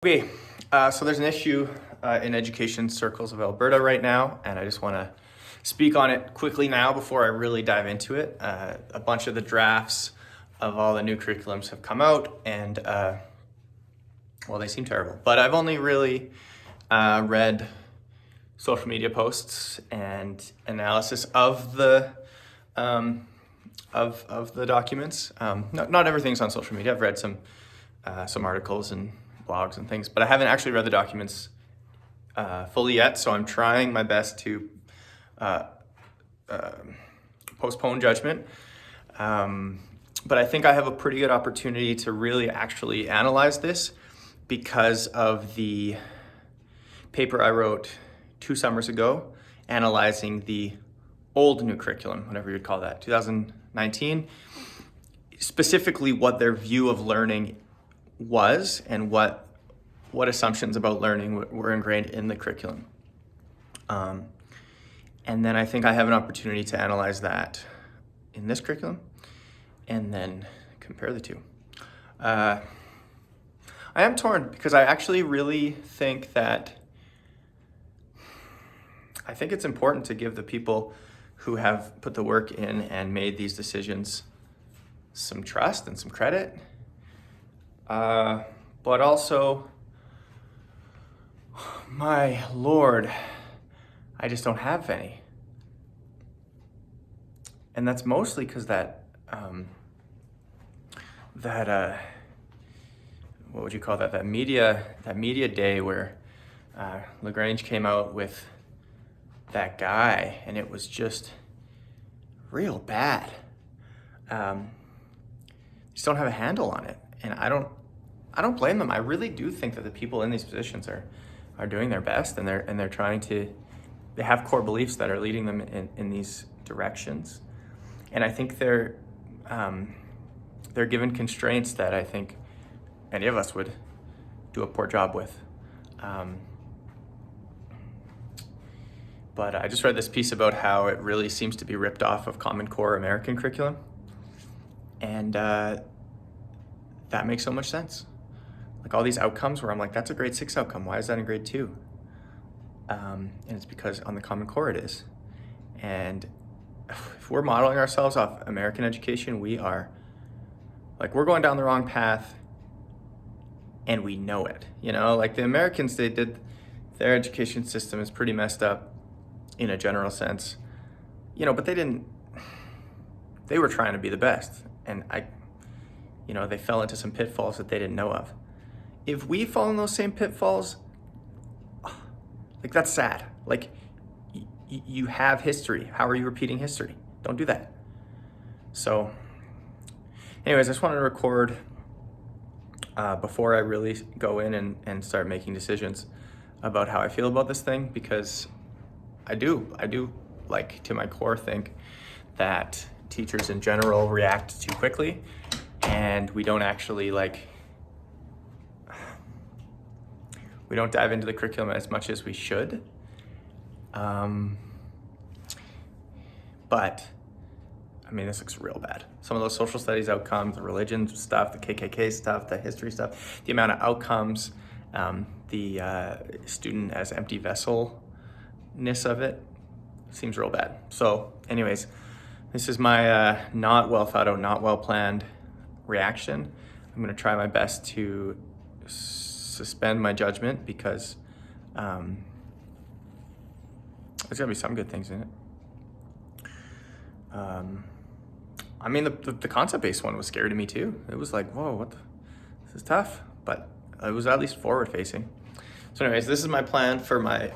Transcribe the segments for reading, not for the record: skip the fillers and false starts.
Okay, so there's an issue in education circles of Alberta right now, and I just want to speak on it quickly now before I really dive into it. A bunch of the drafts of all the new curriculums have come out, and well, they seem terrible. But I've only really read social media posts and analysis of the of the documents. Not everything's on social media. I've read some articles and blogs and things, but I haven't actually read the documents fully yet, so I'm trying my best to postpone judgment. But I think I have a pretty good opportunity to really actually analyze this because of the paper I wrote 2 summers ago analyzing the old new curriculum, whatever you'd call that, 2019, specifically what their view of learning was and what assumptions about learning were ingrained in the curriculum. And then I think I have an opportunity to analyze that in this curriculum and then compare the two. I am torn because I actually really think that it's important to give the people who have put the work in and made these decisions some trust and some credit. But also, my Lord, I just don't have any. And that's mostly because that what would you call that? That media day where LaGrange came out with that guy, and it was just real bad. Just don't have a handle on it, and I don't blame them. I really do think that the people in these positions are doing their best, and they're trying to. They have core beliefs that are leading them in these directions, and I think they're given constraints that I think any of us would do a poor job with. But I just read this piece about how it really seems to be ripped off of Common Core American curriculum, and that makes so much sense. Like all these outcomes where I'm like, that's a grade 6 outcome. Why is that in grade 2? And it's because on the Common Core it is. And if we're modeling ourselves off American education, we're going down the wrong path and we know it. Like the Americans, their education system is pretty messed up in a general sense, but they were trying to be the best. And they fell into some pitfalls that they didn't know of. If we fall in those same pitfalls, like that's sad. Like you have history. How are you repeating history? Don't do that. So anyways, I just wanted to record before I really go in and start making decisions about how I feel about this thing, because I do like to my core think that teachers in general react too quickly and we don't actually we don't dive into the curriculum as much as we should. But I mean, this looks real bad. Some of those social studies outcomes, the religion stuff, the KKK stuff, the history stuff, the amount of outcomes, the student as empty vesselness of it seems real bad. So anyways, this is my not well thought out, not well planned reaction. I'm gonna try my best to suspend my judgment because there's gotta be some good things in it. I mean, the concept-based one was scary to me too. It was like, whoa, this is tough, but it was at least forward-facing. So anyways, this is my plan for my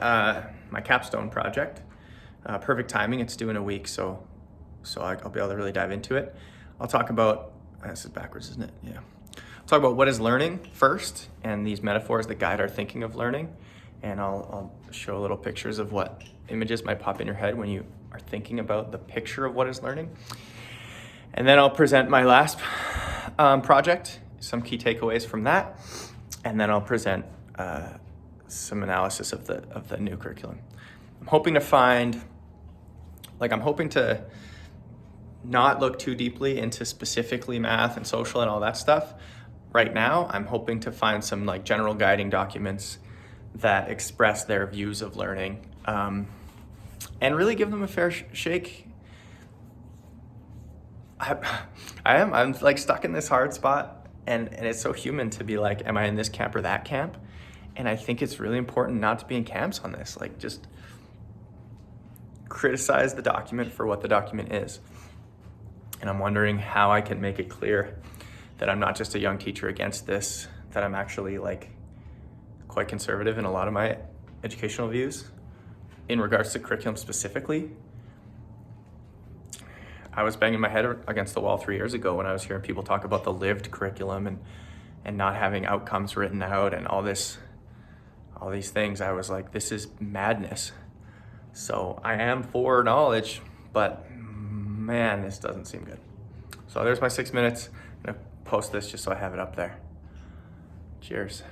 my capstone project. Perfect timing, it's due in a week, so I'll be able to really dive into it. I'll talk about, this is backwards, isn't it? Yeah. I'll talk about what is learning first and these metaphors that guide our thinking of learning. And I'll show little pictures of what images might pop in your head when you are thinking about the picture of what is learning. And then I'll present my last project, some key takeaways from that. And then I'll present some analysis of the new curriculum. I'm hoping to not look too deeply into specifically math and social and all that stuff. right now, I'm hoping to find some like general guiding documents that express their views of learning, and really give them a fair shake. I'm like stuck in this hard spot, and it's so human to be like, am I in this camp or that camp? And I think it's really important not to be in camps on this. Like, just criticize the document for what the document is. And I'm wondering how I can make it clear that I'm not just a young teacher against this, that I'm actually like quite conservative in a lot of my educational views in regards to curriculum specifically. I was banging my head against the wall 3 years ago when I was hearing people talk about the lived curriculum and not having outcomes written out and all these things. I was like, this is madness. So I am for knowledge, but man, this doesn't seem good. So there's my 6 minutes. I'm gonna post this just so I have it up there. Cheers.